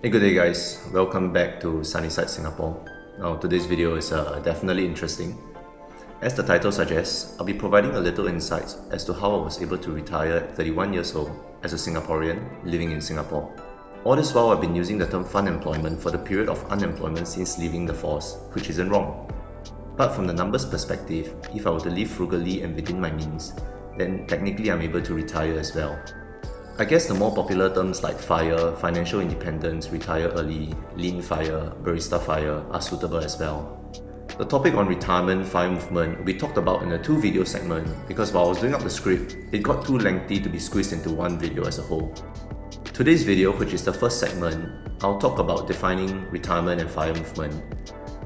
Hey, good day guys. Welcome back to Sunnyside Singapore. Now today's video is definitely interesting. As the title suggests, I'll be providing a little insights as to how I was able to retire at 31 years old as a Singaporean living in Singapore. All this while I've been using the term fund employment for the period of unemployment since leaving the force, which isn't wrong. But from the numbers perspective, if I were to live frugally and within my means, then technically I'm able to retire as well. I guess the more popular terms like FIRE, financial independence, retire early, lean FIRE, barista FIRE are suitable as well. The topic on retirement, FIRE movement will be talked about in a 2-video segment because while I was doing up the script, it got too lengthy to be squeezed into one video as a whole. Today's video, which is the first segment, I'll talk about defining retirement and FIRE movement.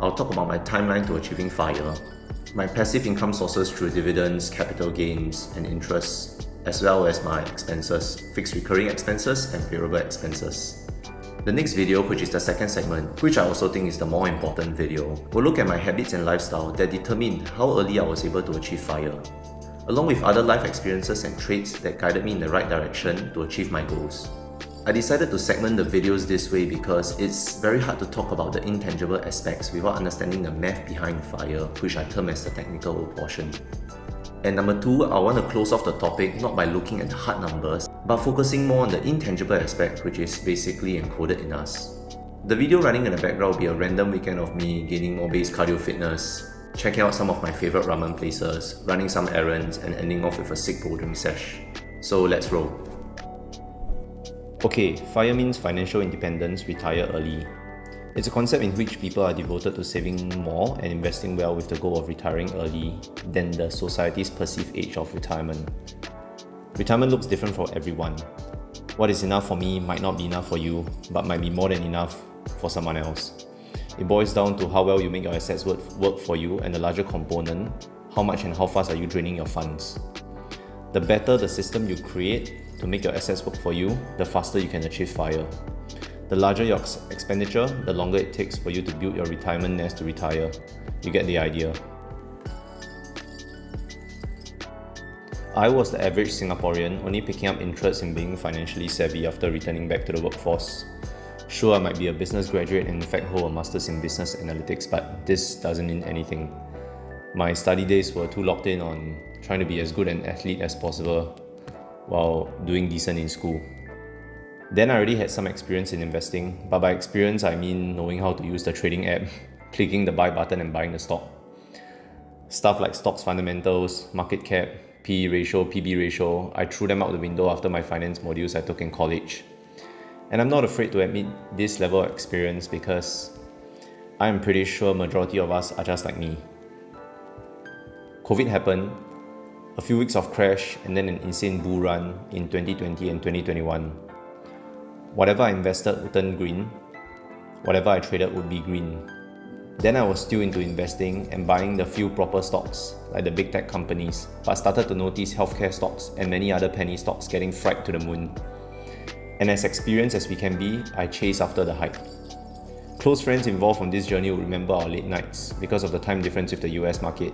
I'll talk about my timeline to achieving FIRE, my passive income sources through dividends, capital gains, and interests, as well as my expenses, fixed recurring expenses and variable expenses. The next video, which is the second segment, which I also think is the more important video, will look at my habits and lifestyle that determined how early I was able to achieve FIRE, along with other life experiences and traits that guided me in the right direction to achieve my goals. I decided to segment the videos this way because it's very hard to talk about the intangible aspects without understanding the math behind FIRE, which I term as the technical portion. And number 2, I want to close off the topic not by looking at the hard numbers, but focusing more on the intangible aspect, which is basically encoded in us. The video running in the background will be a random weekend of me gaining more base cardio fitness, checking out some of my favorite ramen places, running some errands, and ending off with a sick bouldering sesh. So let's roll. Okay, FIRE means financial independence, retire early. It's a concept in which people are devoted to saving more and investing well with the goal of retiring early than the society's perceived age of retirement. Retirement looks different for everyone. What is enough for me might not be enough for you, but might be more than enough for someone else. It boils down to how well you make your assets work for you, and the larger component, how much and how fast are you draining your funds. The better the system you create to make your assets work for you, the faster you can achieve FIRE. The larger your expenditure, the longer it takes for you to build your retirement nest to retire. You get the idea. I was the average Singaporean, only picking up interest in being financially savvy after returning back to the workforce. Sure, I might be a business graduate and in fact hold a master's in business analytics, but this doesn't mean anything. My study days were too locked in on trying to be as good an athlete as possible while doing decent in school. Then I already had some experience in investing, but by experience I mean knowing how to use the trading app, clicking the buy button and buying the stock. Stuff like stocks fundamentals, market cap, PE ratio, PB ratio, I threw them out the window after my finance modules I took in college. And I'm not afraid to admit this level of experience because I'm pretty sure majority of us are just like me. COVID happened, a few weeks of crash, and then an insane bull run in 2020 and 2021. Whatever I invested would turn green, whatever I traded would be green. Then I was still into investing and buying the few proper stocks, like the big tech companies, but started to notice healthcare stocks and many other penny stocks getting fried to the moon. And as experienced as we can be, I chase after the hype. Close friends involved on this journey will remember our late nights because of the time difference with the US market,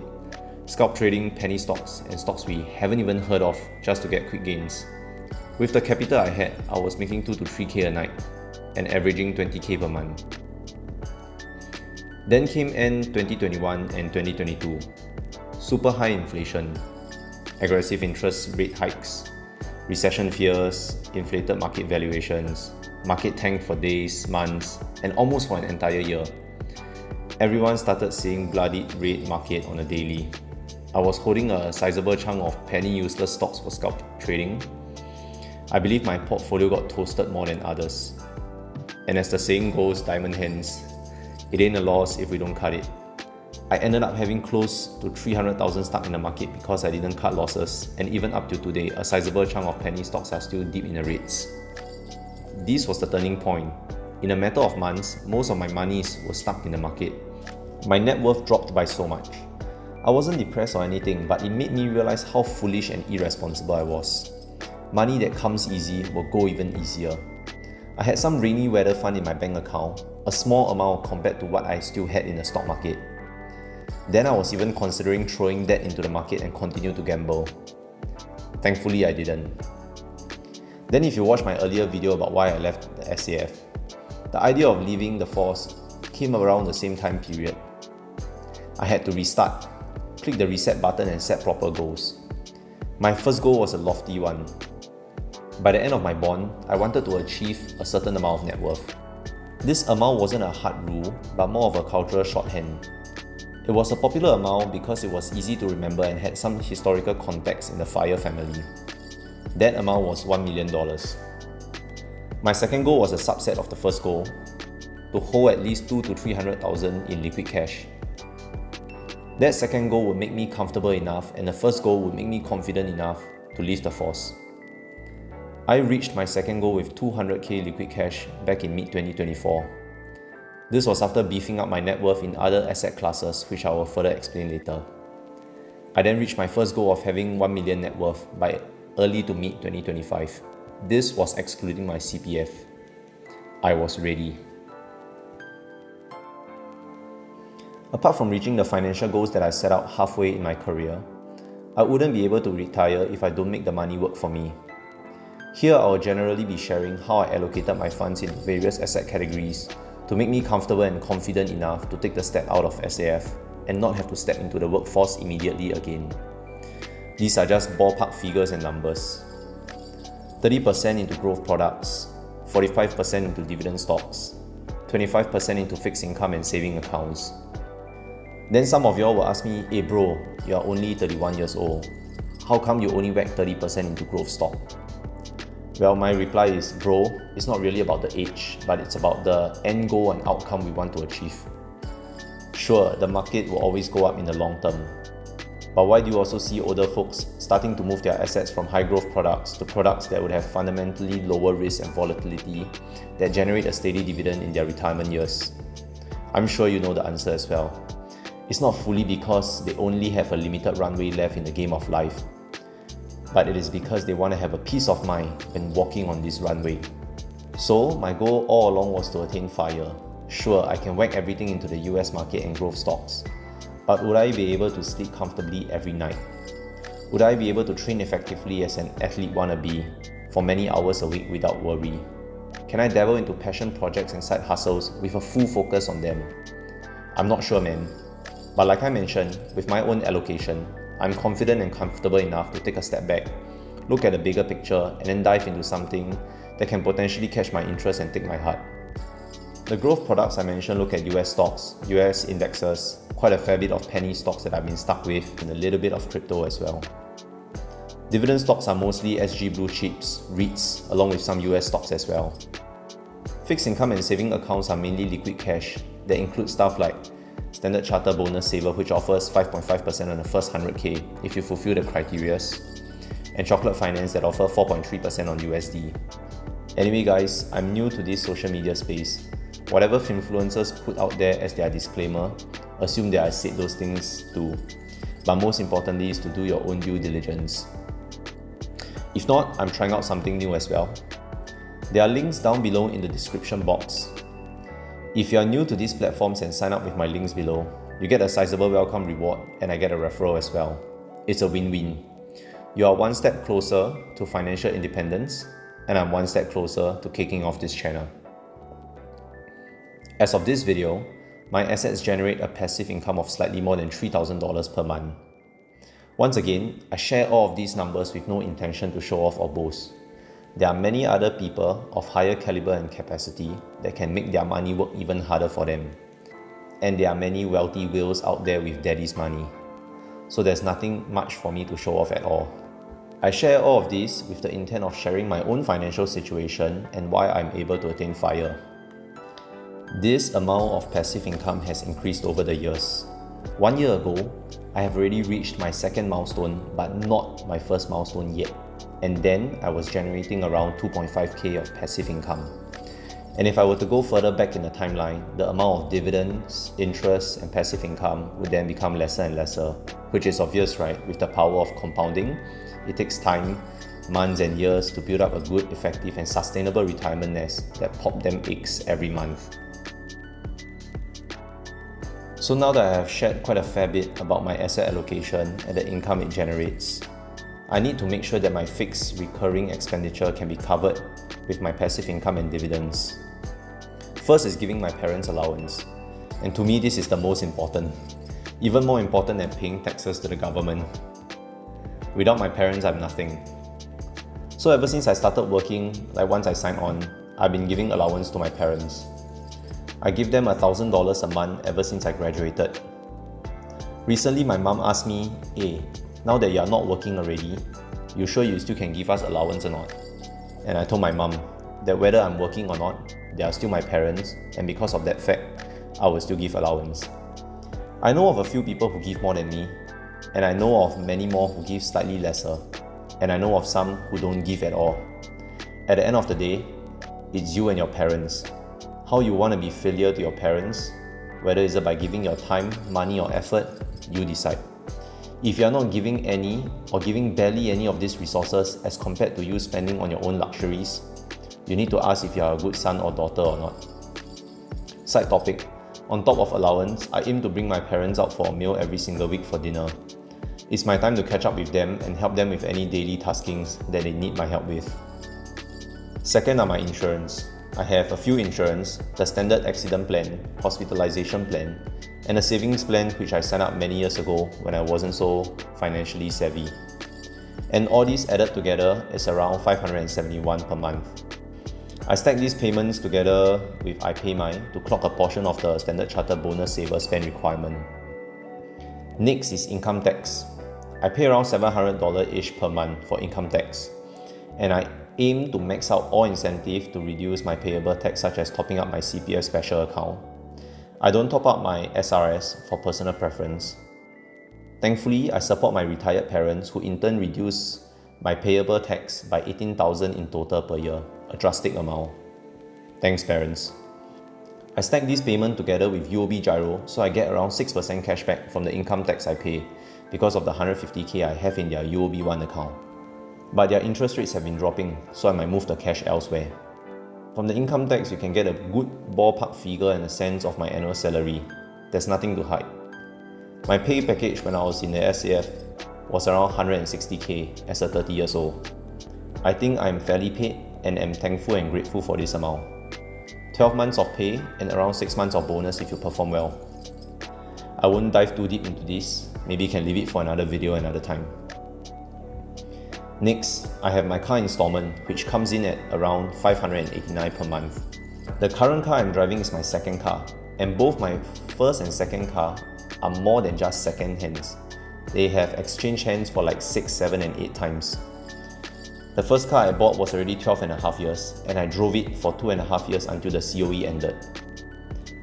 scalp trading penny stocks and stocks we haven't even heard of just to get quick gains. With the capital I had, I was making 2 to 3k a night and averaging 20k per month. Then came end 2021 and 2022. Super high inflation, aggressive interest rate hikes, recession fears, inflated market valuations, market tanked for days, months, and almost for an entire year. Everyone started seeing bloodied red market on a daily. I was holding a sizable chunk of penny useless stocks for scalp trading. I believe my portfolio got toasted more than others. And as the saying goes, diamond hands, it ain't a loss if we don't cut it. I ended up having close to 300,000 stuck in the market because I didn't cut losses, and even up to today, a sizable chunk of penny stocks are still deep in the reds. This was the turning point. In a matter of months, most of my monies were stuck in the market. My net worth dropped by so much. I wasn't depressed or anything, but it made me realize how foolish and irresponsible I was. Money that comes easy will go even easier. I had some rainy weather fund in my bank account, a small amount compared to what I still had in the stock market. Then I was even considering throwing that into the market and continue to gamble. Thankfully I didn't. Then if you watch my earlier video about why I left the SAF, The idea of leaving the force came around the same time period. I had to restart, click the reset button and set proper goals. My first goal was a lofty one. By the end of my bond, I wanted to achieve a certain amount of net worth. This amount wasn't a hard rule, but more of a cultural shorthand. It was a popular amount because it was easy to remember and had some historical context in the FIRE family. That amount was $1 million. My second goal was a subset of the first goal, to hold at least 200,000 to 300,000 in liquid cash. That second goal would make me comfortable enough, and the first goal would make me confident enough to leave the force. I reached my second goal with 200k liquid cash back in mid-2024. This was after beefing up my net worth in other asset classes, which I will further explain later. I then reached my first goal of having 1 million net worth by early to mid-2025. This was excluding my CPF. I was ready. Apart from reaching the financial goals that I set out halfway in my career, I wouldn't be able to retire if I don't make the money work for me. Here I will generally be sharing how I allocated my funds into various asset categories to make me comfortable and confident enough to take the step out of SAF and not have to step into the workforce immediately again. These are just ballpark figures and numbers. 30% into growth products, 45% into dividend stocks, 25% into fixed income and saving accounts. Then some of y'all will ask me, hey bro, you are only 31 years old. How come you only whack 30% into growth stock? Well, my reply is, bro, it's not really about the age, but it's about the end goal and outcome we want to achieve. Sure, the market will always go up in the long term. But why do you also see older folks starting to move their assets from high growth products to products that would have fundamentally lower risk and volatility that generate a steady dividend in their retirement years? I'm sure you know the answer as well. It's not fully because they only have a limited runway left in the game of life, but it is because they want to have a peace of mind when walking on this runway. So my goal all along was to attain FIRE. Sure, I can whack everything into the US market and growth stocks, but would I be able to sleep comfortably every night? Would I be able to train effectively as an athlete wannabe for many hours a week without worry? Can I dabble into passion projects and side hustles with a full focus on them? I'm not sure, man. But like I mentioned, with my own allocation, I'm confident and comfortable enough to take a step back, look at the bigger picture, and then dive into something that can potentially catch my interest and take my heart. The growth products I mentioned look at US stocks, US indexes, quite a fair bit of penny stocks that I've been stuck with, and a little bit of crypto as well. Dividend stocks are mostly SG blue chips, REITs, along with some US stocks as well. Fixed income and saving accounts are mainly liquid cash that include stuff like Standard Chartered Bonus Saver, which offers 5.5% on the first 100k if you fulfill the criteria, and Chocolate Finance that offer 4.3% on USD. Anyway guys, I'm new to this social media space. Whatever influencers put out there as their disclaimer, assume that I said those things too. But most importantly is to do your own due diligence. If not, I'm trying out something new as well. There are links down below in the description box. If you are new to these platforms and sign up with my links below, you get a sizable welcome reward and I get a referral as well. It's a win-win. You are one step closer to financial independence and I'm one step closer to kicking off this channel. As of this video, my assets generate a passive income of slightly more than $3,000 per month. Once again, I share all of these numbers with no intention to show off or boast. There are many other people of higher caliber and capacity that can make their money work even harder for them. And there are many wealthy whales out there with daddy's money. So there's nothing much for me to show off at all. I share all of this with the intent of sharing my own financial situation and why I'm able to attain FIRE. This amount of passive income has increased over the years. 1 year ago, I have already reached my second milestone, but not my first milestone yet. And then I was generating around 2.5k of passive income. And if I were to go further back in the timeline, the amount of dividends, interest, and passive income would then become lesser and lesser, which is obvious, right? With the power of compounding, it takes time, months and years to build up a good, effective, and sustainable retirement nest that pop them eggs every month. So now that I have shared quite a fair bit about my asset allocation and the income it generates, I need to make sure that my fixed recurring expenditure can be covered with my passive income and dividends. First is giving my parents allowance. And to me, this is the most important. Even more important than paying taxes to the government. Without my parents, I'm nothing. So ever since I started working, like once I signed on, I've been giving allowance to my parents. I give them $1,000 a month ever since I graduated. Recently, my mom asked me, hey, now that you're not working already, you sure you still can give us allowance or not? And I told my mom that whether I'm working or not, they are still my parents, and because of that fact, I will still give allowance. I know of a few people who give more than me, and I know of many more who give slightly lesser, and I know of some who don't give at all. At the end of the day, it's you and your parents. How you want to be filial to your parents, whether it's by giving your time, money or effort, you decide. If you're not giving any or giving barely any of these resources as compared to you spending on your own luxuries, you need to ask if you're a good son or daughter or not. Side topic, on top of allowance, I aim to bring my parents out for a meal every single week for dinner. It's my time to catch up with them and help them with any daily taskings that they need my help with. Second are my insurance. I have a few insurance, the standard accident plan, hospitalization plan, and a savings plan which I signed up many years ago when I wasn't so financially savvy. And all these added together is around $571 per month. I stack these payments together with iPayMy to clock a portion of the Standard Chartered bonus saver spend requirement. Next is income tax. I pay around $700-ish per month for income tax, and I aim to max out all incentive to reduce my payable tax, such as topping up my CPF special account. I don't top up my SRS for personal preference. Thankfully, I support my retired parents who in turn reduce my payable tax by $18,000 in total per year, a drastic amount. Thanks parents. I stack this payment together with UOB Gyro so I get around 6% cashback from the income tax I pay because of the $150K I have in their UOB One account. But their interest rates have been dropping, so I might move the cash elsewhere. From the income tax, you can get a good ballpark figure and a sense of my annual salary. There's nothing to hide. My pay package when I was in the SAF was around $160K as a 30 years old. I think I'm fairly paid and am thankful and grateful for this amount. 12 months of pay and around 6 months of bonus if you perform well. I won't dive too deep into this, maybe you can leave it for another video another time. Next, I have my car installment, which comes in at around $589 per month. The current car I'm driving is my second car, and both my first and second car are more than just second hands. They have exchanged hands for like 6, 7 and 8 times. The first car I bought was already 12.5 years, and I drove it for 2.5 years until the COE ended.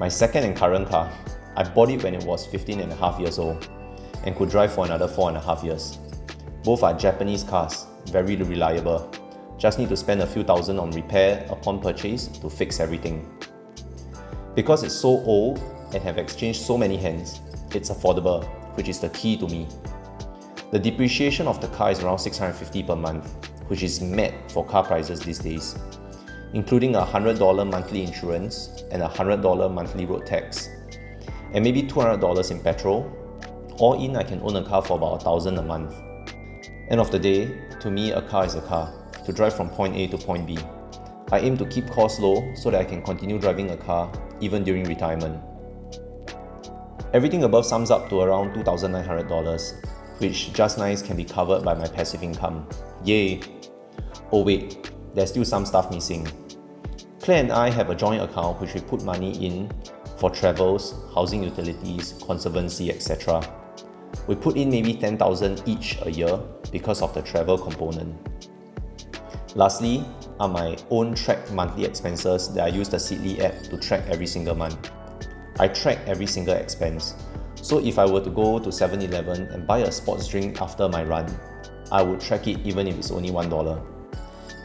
My second and current car, I bought it when it was 15.5 years old, and could drive for another 4.5 years. Both are Japanese cars, very reliable. Just need to spend a few thousand on repair upon purchase to fix everything. Because it's so old and have exchanged so many hands, it's affordable, which is the key to me. The depreciation of the car is around $650 per month, which is mad for car prices these days, including a $100 monthly insurance and a $100 monthly road tax, and maybe $200 in petrol. All in, I can own a car for about $1,000 a month. End of the day, to me, a car is a car, to drive from point A to point B. I aim to keep costs low so that I can continue driving a car even during retirement. Everything above sums up to around $2,900, which just nice can be covered by my passive income. Yay! Oh wait, there's still some stuff missing. Claire and I have a joint account which we put money in for travels, housing utilities, conservancy, etc. We put in maybe $10,000 each a year because of the travel component. Lastly are my own tracked monthly expenses that I use the Seedly app to track every single month. I track every single expense, so if I were to go to 7-Eleven and buy a sports drink after my run, I would track it even if it's only $1.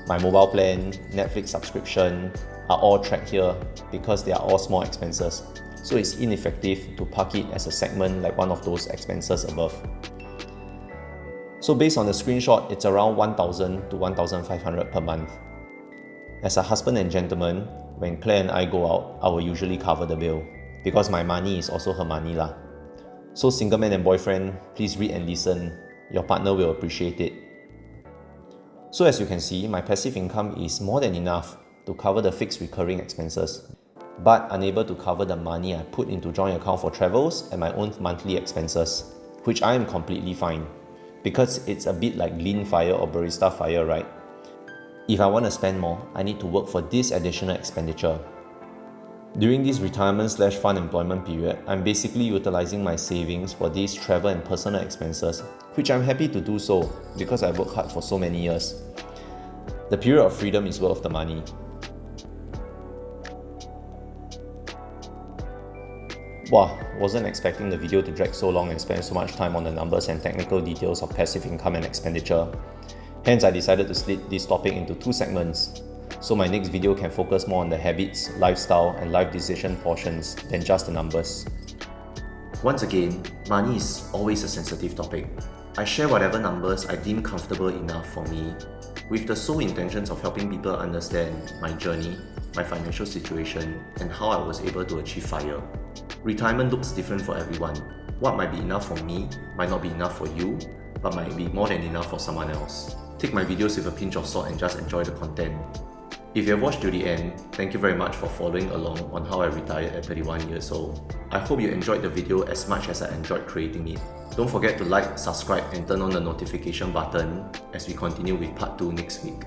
My mobile plan, Netflix subscription are all tracked here because they are all small expenses, so it's ineffective to park it as a segment like one of those expenses above. So based on the screenshot, it's around $1,000 to $1,500 per month. As a husband and gentleman, when Claire and I go out, I will usually cover the bill, because my money is also her money lah. So single man and boyfriend, please read and listen, your partner will appreciate it. So as you can see, my passive income is more than enough to cover the fixed recurring expenses. but unable to cover the money I put into joint account for travels and my own monthly expenses, which I am completely fine, because it's a bit like lean fire or barista fire, right? If I want to spend more, I need to work for this additional expenditure. During this retirement/fund employment period, I'm basically utilizing my savings for these travel and personal expenses, which I'm happy to do so because I worked hard for so many years. The period of freedom is worth the money. Wow, wasn't expecting the video to drag so long and spend so much time on the numbers and technical details of passive income and expenditure. Hence, I decided to split this topic into 2 segments, so my next video can focus more on the habits, lifestyle, and life decision portions than just the numbers. Once again, money is always a sensitive topic. I share whatever numbers I deem comfortable enough for me, with the sole intentions of helping people understand my journey, my financial situation, and how I was able to achieve FIRE. Retirement looks different for everyone. What might be enough for me might not be enough for you, but might be more than enough for someone else. Take my videos with a pinch of salt and just enjoy the content. If you have watched to the end, thank you very much for following along on how I retired at 31 years old. I hope you enjoyed the video as much as I enjoyed creating it. Don't forget to like, subscribe, and turn on the notification button as we continue with part 2 next week.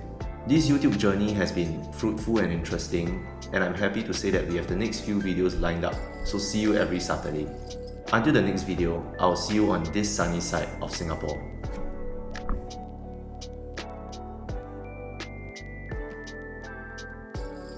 This YouTube journey has been fruitful and interesting, and I'm happy to say that we have the next few videos lined up, so see you every Saturday. Until the next video, I'll see you on this sunny side of Singapore.